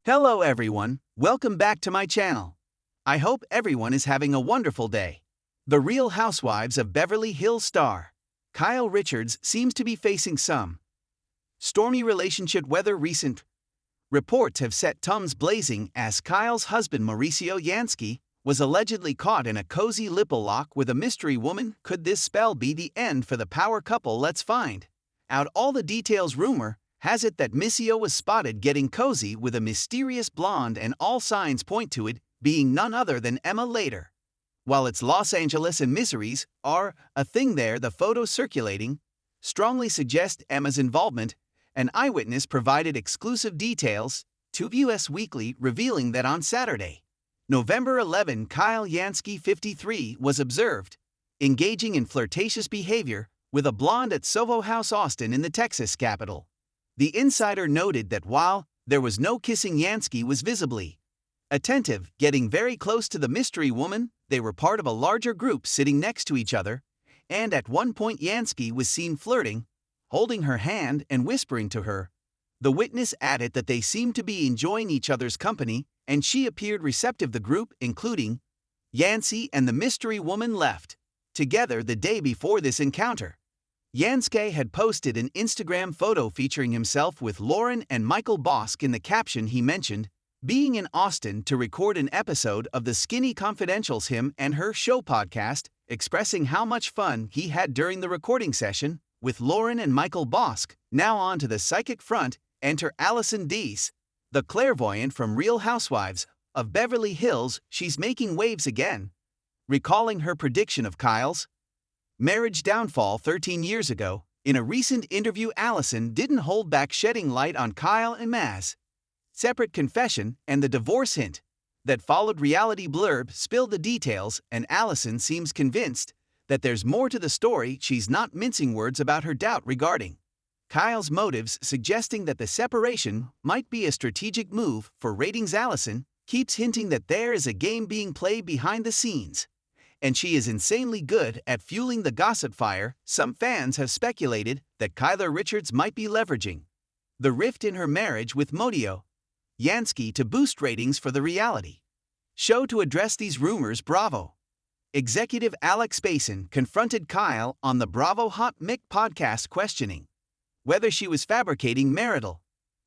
Hello everyone, welcome back to my channel. I hope everyone is having a wonderful day. The Real Housewives of Beverly Hills star Kyle Richards seems to be facing some stormy relationship weather. Recent reports have set tongues blazing as Kyle's husband Mauricio Umansky was allegedly caught in a cozy lipple lock with a mystery woman. Could this spell be the end for the power couple? Let's find out all the details. Rumor has it that Mauricio was spotted getting cozy with a mysterious blonde, and all signs point to it being none other than Emma later. While it's Los Angeles and miseries are a thing there, the photos circulating strongly suggest Emma's involvement. An eyewitness provided exclusive details to US Weekly, revealing that on Saturday, November 11, Kyle Umansky, 53, was observed engaging in flirtatious behavior with a blonde at Soho House, Austin, in the Texas capital. The insider noted that while there was no kissing, Umansky was visibly attentive, getting very close to the mystery woman. They were part of a larger group sitting next to each other, and at one point Umansky was seen flirting, holding her hand and whispering to her. The witness added that they seemed to be enjoying each other's company, and she appeared receptive. The group, including Umansky and the mystery woman, left together the day before this encounter. Umansky had posted an Instagram photo featuring himself with Lauren and Michael Bosk. In the caption, he mentioned being in Austin to record an episode of the Skinny Confidential's Him and Her Show podcast, expressing how much fun he had during the recording session with Lauren and Michael Bosk. Now on to the psychic front. Enter Allison Deese, the clairvoyant from Real Housewives of Beverly Hills. She's making waves again, recalling her prediction of Kyle's marriage downfall 13 years ago. In a recent interview, Allison didn't hold back, shedding light on Kyle and Ma's separate confession and the divorce hint that followed. Reality Blurb spilled the details, and Allison seems convinced that there's more to the story. She's not mincing words about her doubt regarding Kyle's motives, suggesting that the separation might be a strategic move for ratings. Allison keeps hinting that there is a game being played behind the scenes, and she is insanely good at fueling the gossip fire. Some fans have speculated that Kyle Richards might be leveraging the rift in her marriage with Mauricio Umansky to boost ratings for the reality show. To address these rumors, Bravo executive Alex Basin confronted Kyle on the Bravo Hot Mic podcast, questioning whether she was fabricating marital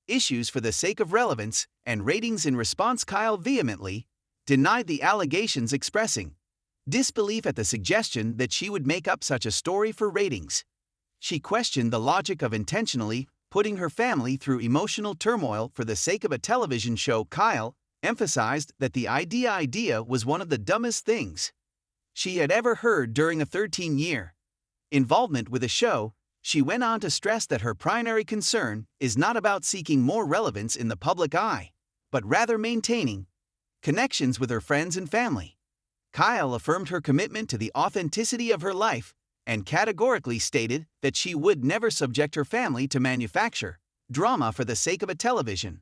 issues for the sake of relevance and ratings. In response, Kyle vehemently denied the allegations, expressing disbelief at the suggestion that she would make up such a story for ratings. She questioned the logic of intentionally putting her family through emotional turmoil for the sake of a television show. Kyle emphasized that the idea was one of the dumbest things she had ever heard during a 13-year involvement with a show. She went on to stress that her primary concern is not about seeking more relevance in the public eye, but rather maintaining connections with her friends and family. Kyle affirmed her commitment to the authenticity of her life and categorically stated that she would never subject her family to manufacture drama for the sake of a television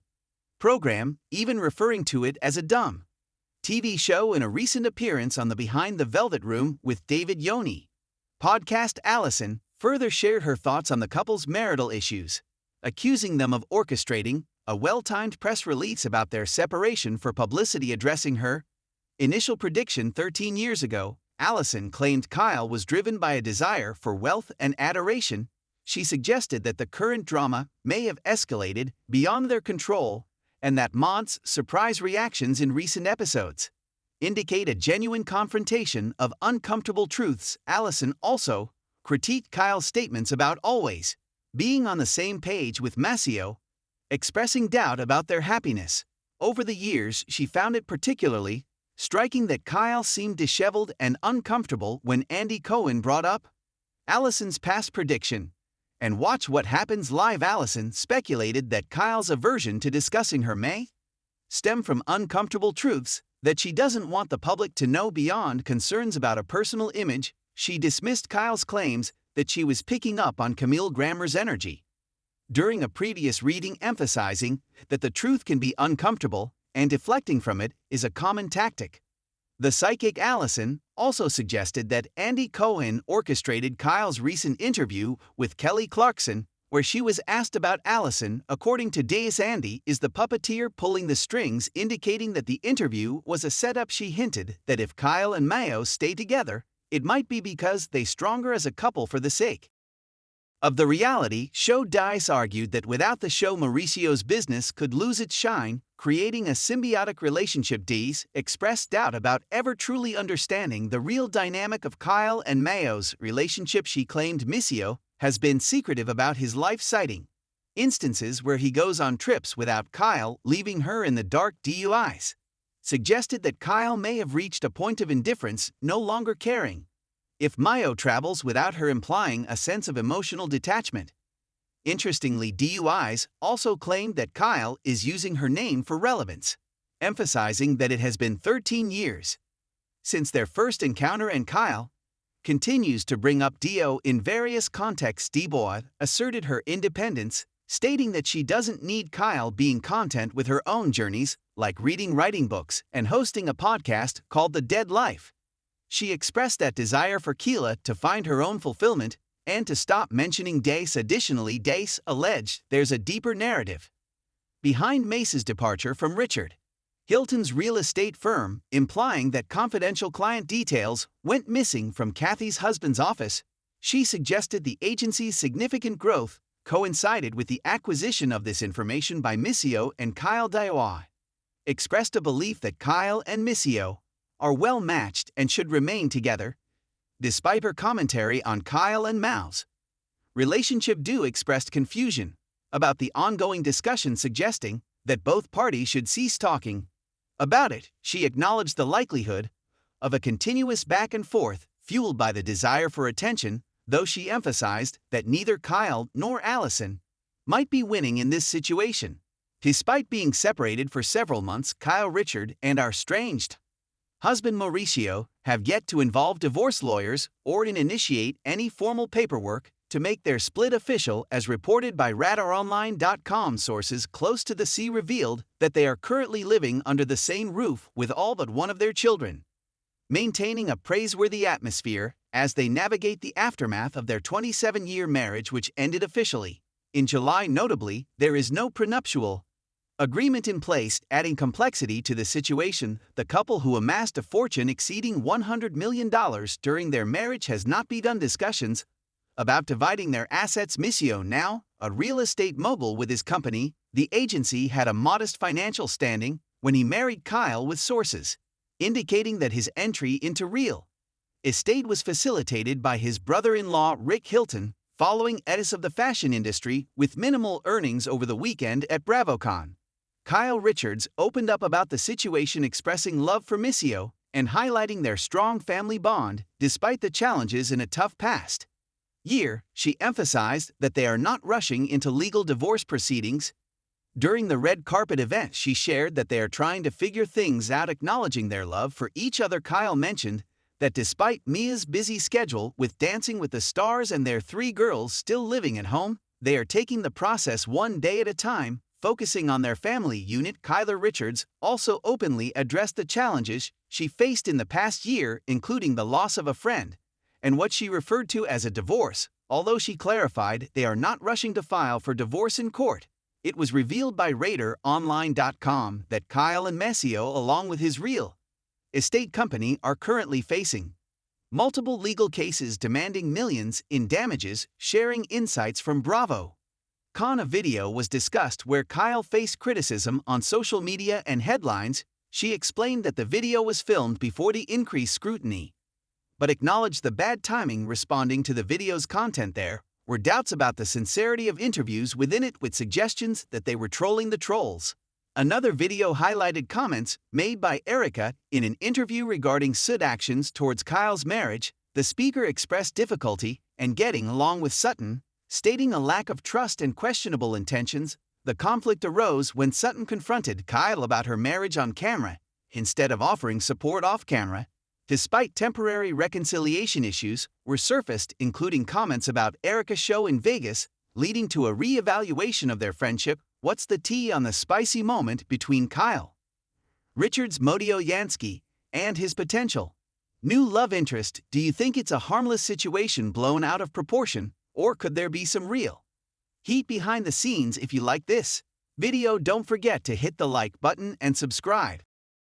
program, even referring to it as a dumb TV show. In a recent appearance on the Behind the Velvet Room with David Yoni podcast, Allison further shared her thoughts on the couple's marital issues, accusing them of orchestrating a well-timed press release about their separation for publicity. Addressing her initial prediction 13 years ago, Allison claimed Kyle was driven by a desire for wealth and adoration. She suggested that the current drama may have escalated beyond their control, and that Maud's surprise reactions in recent episodes indicate a genuine confrontation of uncomfortable truths. Allison also critiqued Kyle's statements about always being on the same page with Mauricio, expressing doubt about their happiness. Over the years, she found it particularly striking that Kyle seemed disheveled and uncomfortable when Andy Cohen brought up Allison's past prediction. And Watch What Happens Live, Allison speculated that Kyle's aversion to discussing her may stem from uncomfortable truths that she doesn't want the public to know. Beyond concerns about a personal image, she dismissed Kyle's claims that she was picking up on Camille Grammer's energy during a previous reading, emphasizing that the truth can be uncomfortable and deflecting from it is a common tactic. The psychic Allison also suggested that Andy Cohen orchestrated Kyle's recent interview with Kelly Clarkson, where she was asked about Allison. According to Deus, Andy is the puppeteer pulling the strings, indicating that the interview was a setup. She hinted that if Kyle and Mayo stay together, it might be because they stronger as a couple for the sake of the reality show. Dice argued that without the show, Mauricio's business could lose its shine, creating a symbiotic relationship. Dice expressed doubt about ever truly understanding the real dynamic of Kyle and Mayo's relationship. She claimed Mauricio has been secretive about his life, citing instances where he goes on trips without Kyle, leaving her in the dark. Duis suggested that Kyle may have reached a point of indifference, no longer caring if Mayo travels without her, implying a sense of emotional detachment. Interestingly, Duis also claimed that Kyle is using her name for relevance, emphasizing that it has been 13 years since their first encounter, and Kyle continues to bring up Dio in various contexts. Dubois asserted her independence, stating that she doesn't need Kyle being content with her own journeys, like reading, writing books, and hosting a podcast called The Dead Life. She expressed that desire for Keela to find her own fulfillment and to stop mentioning Dace. Additionally, Dace alleged there's a deeper narrative behind Mace's departure from Richard Hilton's real estate firm, implying that confidential client details went missing from Kathy's husband's office. She suggested the agency's significant growth coincided with the acquisition of this information by Mauricio and Kyle. Dubois expressed a belief that Kyle and Mauricio are well matched and should remain together, despite her commentary on Kyle and Mao's relationship. Du expressed confusion about the ongoing discussion, suggesting that both parties should cease talking about it. She acknowledged the likelihood of a continuous back and forth fueled by the desire for attention, though she emphasized that neither Kyle nor Allison might be winning in this situation. Despite being separated for several months, Kyle Richard and our estranged husband Mauricio have yet to involve divorce lawyers or initiate any formal paperwork to make their split official, as reported by RadarOnline.com. Sources close to the sea revealed that they are currently living under the same roof with all but one of their children, maintaining a praiseworthy atmosphere as they navigate the aftermath of their 27-year marriage, which ended officially in July. Notably, there is no prenuptial agreement in place, adding complexity to the situation. The couple, who amassed a fortune exceeding $100 million during their marriage, has not begun discussions about dividing their assets. Mauricio, now a real estate mogul with his company, the agency, had a modest financial standing when he married Kyle, with sources indicating that his entry into real estate was facilitated by his brother-in-law Rick Hilton, following Edis of the fashion industry with minimal earnings over the weekend at BravoCon. Kyle Richards opened up about the situation, expressing love for Mauricio and highlighting their strong family bond despite the challenges in a tough past year. She emphasized that they are not rushing into legal divorce proceedings. During the red carpet event, she shared that they are trying to figure things out, acknowledging their love for each other. Kyle mentioned that despite Mia's busy schedule with Dancing with the Stars and their 3 girls still living at home, they are taking the process one day at a time, focusing on their family unit. Kyle Richards also openly addressed the challenges she faced in the past year, including the loss of a friend and what she referred to as a divorce, although she clarified they are not rushing to file for divorce in court. It was revealed by RadarOnline.com that Kyle and Mauricio, along with his real estate company, are currently facing multiple legal cases demanding millions in damages. Sharing insights from Bravo Con, a video was discussed where Kyle faced criticism on social media and headlines. She explained that the video was filmed before the increased scrutiny, but acknowledged the bad timing. Responding to the video's content, there were doubts about the sincerity of interviews within it, with suggestions that they were trolling the trolls. Another video highlighted comments made by Erica in an interview regarding Sutton's actions towards Kyle's marriage. The speaker expressed difficulty in getting along with Sutton, stating a lack of trust and questionable intentions. The conflict arose when Sutton confronted Kyle about her marriage on camera, instead of offering support off camera. Despite temporary reconciliation issues were surfaced, including comments about Erica's show in Vegas, leading to a re-evaluation of their friendship. What's the tea on the spicy moment between Kyle Richards, Mauricio Umansky, and his potential new love interest? Do you think it's a harmless situation blown out of proportion, or could there be some real Heat behind the scenes if you like this video. Don't forget to hit the like button and subscribe.